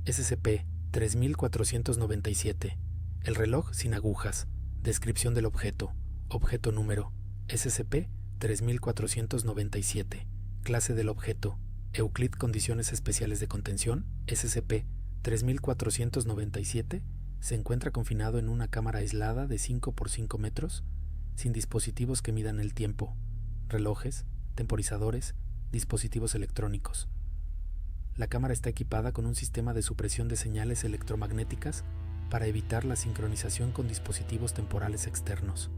SCP-3497. El reloj sin agujas. Descripción del objeto. Objeto número. SCP-3497. Clase del objeto. Euclid Condiciones Especiales de Contención. SCP-3497 se encuentra confinado en una cámara aislada de 5 por 5 metros, sin dispositivos que midan el tiempo, relojes, temporizadores, dispositivos electrónicos. La cámara está equipada con un sistema de supresión de señales electromagnéticas para evitar la sincronización con dispositivos temporales externos.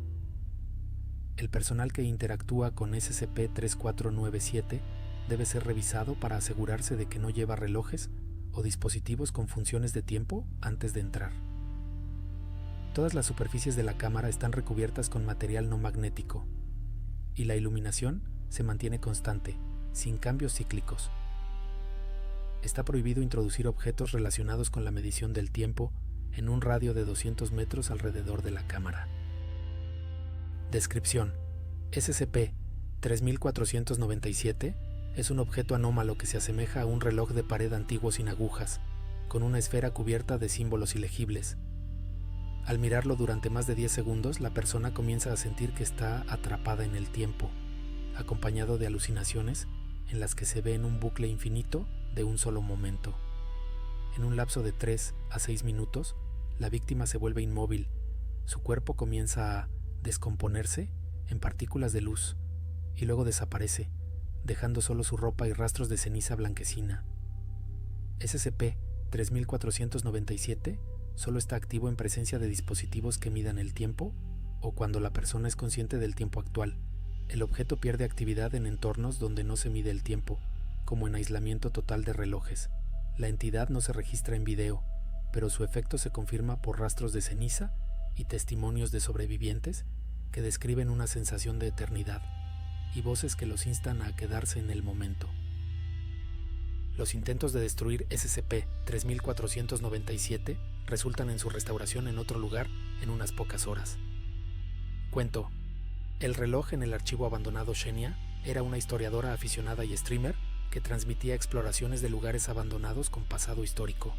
El personal que interactúa con SCP-3497 debe ser revisado para asegurarse de que no lleva relojes o dispositivos con funciones de tiempo antes de entrar. Todas las superficies de la cámara están recubiertas con material no magnético y la iluminación se mantiene constante, sin cambios cíclicos. Está prohibido introducir objetos relacionados con la medición del tiempo en un radio de 200 metros alrededor de la cámara. Descripción: SCP-3497 es un objeto anómalo que se asemeja a un reloj de pared antiguo sin agujas, con una esfera cubierta de símbolos ilegibles. Al mirarlo durante más de 10 segundos, la persona comienza a sentir que está atrapada en el tiempo, acompañado de alucinaciones en las que se ve en un bucle infinito de un solo momento. En un lapso de 3 a 6 minutos, la víctima se vuelve inmóvil, su cuerpo comienza a descomponerse en partículas de luz y luego desaparece, dejando solo su ropa y rastros de ceniza blanquecina. SCP-3497 solo está activo en presencia de dispositivos que midan el tiempo o cuando la persona es consciente del tiempo actual. El objeto pierde actividad en entornos donde no se mide el tiempo, como en aislamiento total de relojes. La entidad no se registra en video, pero su efecto se confirma por rastros de ceniza y testimonios de sobrevivientes que describen una sensación de eternidad y voces que los instan a quedarse en el momento. Los intentos de destruir SCP-3497 resultan en su restauración en otro lugar en unas pocas horas. Cuento: el reloj en el archivo abandonado Xenia era una historiadora aficionada y streamer que transmitía exploraciones de lugares abandonados con pasado histórico.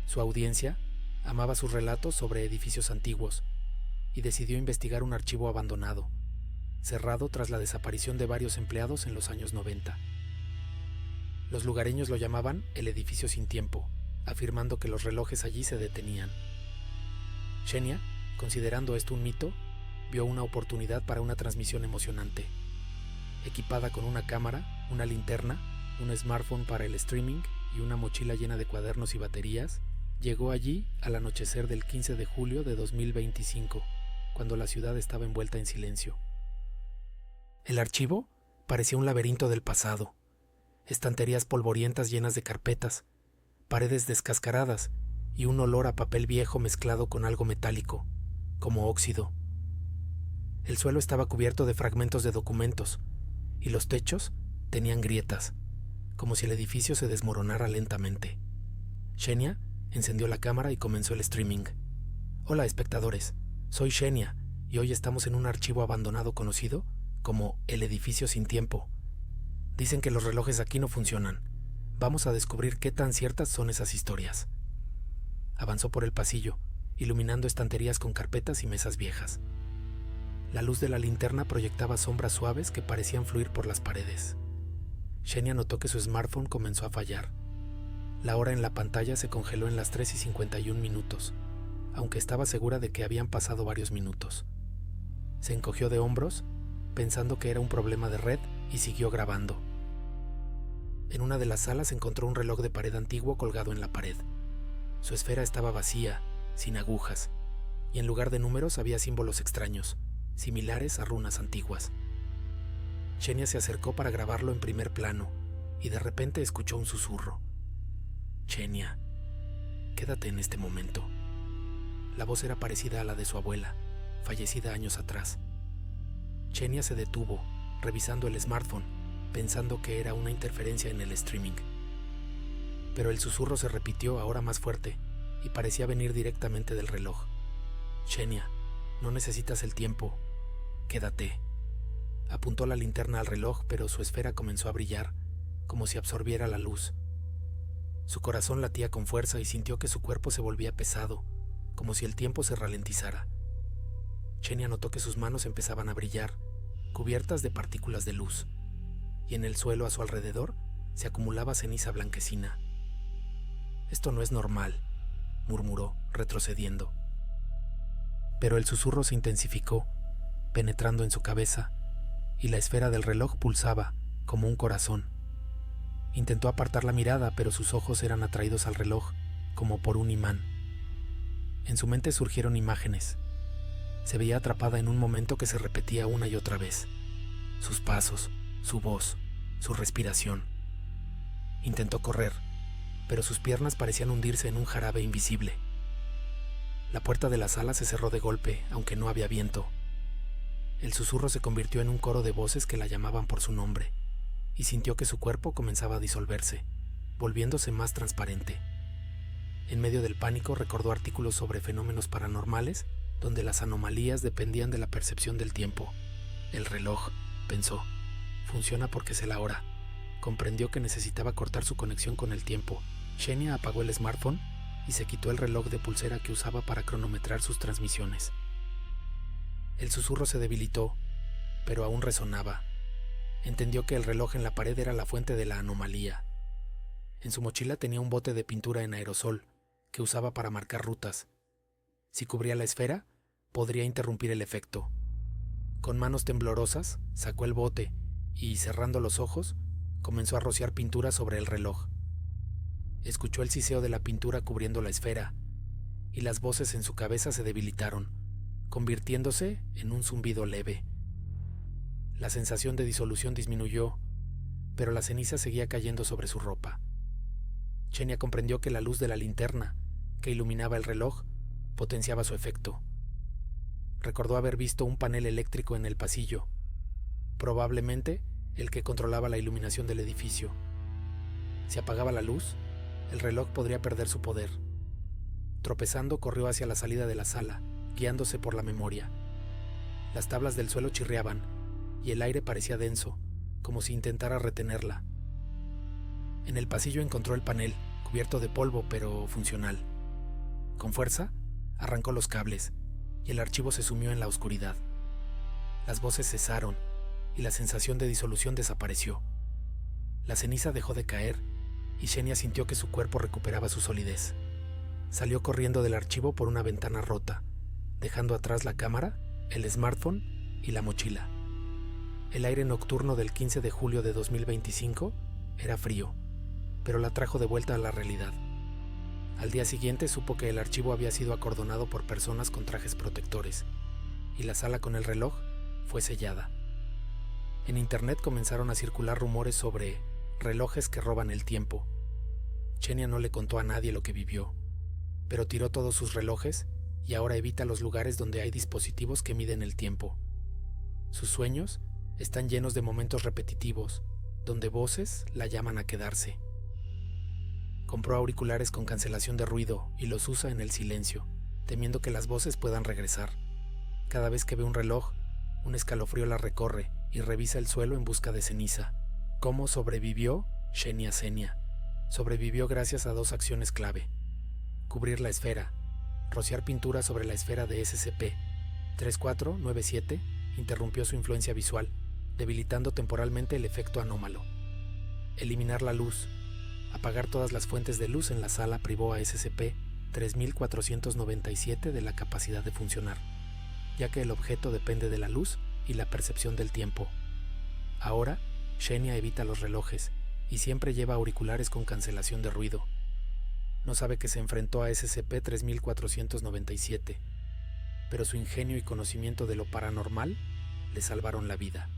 Su audiencia amaba sus relatos sobre edificios antiguos y decidió investigar un archivo abandonado, cerrado tras la desaparición de varios empleados en los años 90. Los lugareños lo llamaban el edificio sin tiempo, afirmando que los relojes allí se detenían. Xenia, considerando esto un mito, vio una oportunidad para una transmisión emocionante. Equipada con una cámara, una linterna, un smartphone para el streaming y una mochila llena de cuadernos y baterías, llegó allí al anochecer del 15 de julio de 2025, cuando la ciudad estaba envuelta en silencio. El archivo parecía un laberinto del pasado. Estanterías polvorientas llenas de carpetas, paredes descascaradas y un olor a papel viejo mezclado con algo metálico, como óxido. El suelo estaba cubierto de fragmentos de documentos y los techos tenían grietas, como si el edificio se desmoronara lentamente. Xenia encendió la cámara y comenzó el streaming. Hola espectadores, soy Xenia y hoy estamos en un archivo abandonado conocido como el edificio sin tiempo. Dicen que los relojes aquí no funcionan. Vamos a descubrir qué tan ciertas son esas historias. Avanzó por el pasillo, iluminando estanterías con carpetas y mesas viejas. La luz de la linterna proyectaba sombras suaves que parecían fluir por las paredes. Xenia notó que su smartphone comenzó a fallar. La hora en la pantalla se congeló en las 3:51 minutos, aunque estaba segura de que habían pasado varios minutos. Se encogió de hombros, pensando que era un problema de red, y siguió grabando. En una de las salas encontró un reloj de pared antiguo colgado en la pared. Su esfera estaba vacía, sin agujas, y en lugar de números había símbolos extraños, similares a runas antiguas. Xenia se acercó para grabarlo en primer plano, y de repente escuchó un susurro. «Xenia, quédate en este momento». La voz era parecida a la de su abuela, fallecida años atrás. Xenia se detuvo, revisando el smartphone, pensando que era una interferencia en el streaming. Pero el susurro se repitió ahora más fuerte y parecía venir directamente del reloj. «Xenia, no necesitas el tiempo. Quédate». Apuntó la linterna al reloj, pero su esfera comenzó a brillar, como si absorbiera la luz. Su corazón latía con fuerza y sintió que su cuerpo se volvía pesado, como si el tiempo se ralentizara. Xenia notó que sus manos empezaban a brillar, cubiertas de partículas de luz, y en el suelo a su alrededor se acumulaba ceniza blanquecina. «Esto no es normal», murmuró, retrocediendo. Pero el susurro se intensificó, penetrando en su cabeza, y la esfera del reloj pulsaba como un corazón. Intentó apartar la mirada, pero sus ojos eran atraídos al reloj como por un imán. En su mente surgieron imágenes. Se veía atrapada en un momento que se repetía una y otra vez. Sus pasos, su voz, su respiración. Intentó correr, pero sus piernas parecían hundirse en un jarabe invisible. La puerta de la sala se cerró de golpe, aunque no había viento. El susurro se convirtió en un coro de voces que la llamaban por su nombre, y sintió que su cuerpo comenzaba a disolverse, volviéndose más transparente. En medio del pánico recordó artículos sobre fenómenos paranormales, donde las anomalías dependían de la percepción del tiempo. El reloj, pensó, funciona porque es la hora. Comprendió que necesitaba cortar su conexión con el tiempo. Xenia apagó el smartphone y se quitó el reloj de pulsera que usaba para cronometrar sus transmisiones. El susurro se debilitó, pero aún resonaba. Entendió que el reloj en la pared era la fuente de la anomalía. En su mochila tenía un bote de pintura en aerosol que usaba para marcar rutas. Si cubría la esfera, podría interrumpir el efecto. Con manos temblorosas, sacó el bote y, cerrando los ojos, comenzó a rociar pintura sobre el reloj. Escuchó el siseo de la pintura cubriendo la esfera, y las voces en su cabeza se debilitaron, convirtiéndose en un zumbido leve. La sensación de disolución disminuyó, pero la ceniza seguía cayendo sobre su ropa. Xenia comprendió que la luz de la linterna, que iluminaba el reloj, potenciaba su efecto. Recordó haber visto un panel eléctrico en el pasillo, probablemente el que controlaba la iluminación del edificio. Si apagaba la luz, el reloj podría perder su poder. Tropezando, corrió hacia la salida de la sala, guiándose por la memoria. Las tablas del suelo chirriaban, y el aire parecía denso, como si intentara retenerla. En el pasillo encontró el panel, cubierto de polvo, pero funcional. Con fuerza, arrancó los cables, y el archivo se sumió en la oscuridad. Las voces cesaron, y la sensación de disolución desapareció. La ceniza dejó de caer, y Xenia sintió que su cuerpo recuperaba su solidez. Salió corriendo del archivo por una ventana rota, dejando atrás la cámara, el smartphone y la mochila. El aire nocturno del 15 de julio de 2025 era frío, pero la trajo de vuelta a la realidad. Al día siguiente supo que el archivo había sido acordonado por personas con trajes protectores, y la sala con el reloj fue sellada. En internet comenzaron a circular rumores sobre relojes que roban el tiempo. Xenia no le contó a nadie lo que vivió, pero tiró todos sus relojes y ahora evita los lugares donde hay dispositivos que miden el tiempo. Sus sueños están llenos de momentos repetitivos, donde voces la llaman a quedarse. Compró auriculares con cancelación de ruido y los usa en el silencio, temiendo que las voces puedan regresar. Cada vez que ve un reloj, un escalofrío la recorre y revisa el suelo en busca de ceniza. ¿Cómo sobrevivió Xenia Xenia? Sobrevivió gracias a dos acciones clave: cubrir la esfera, rociar pintura sobre la esfera de SCP-3497 interrumpió su influencia visual, debilitando temporalmente el efecto anómalo. Eliminar la luz, apagar todas las fuentes de luz en la sala privó a SCP-3497 de la capacidad de funcionar, ya que el objeto depende de la luz y la percepción del tiempo. Ahora, Xenia evita los relojes y siempre lleva auriculares con cancelación de ruido. No sabe que se enfrentó a SCP-3497, pero su ingenio y conocimiento de lo paranormal le salvaron la vida.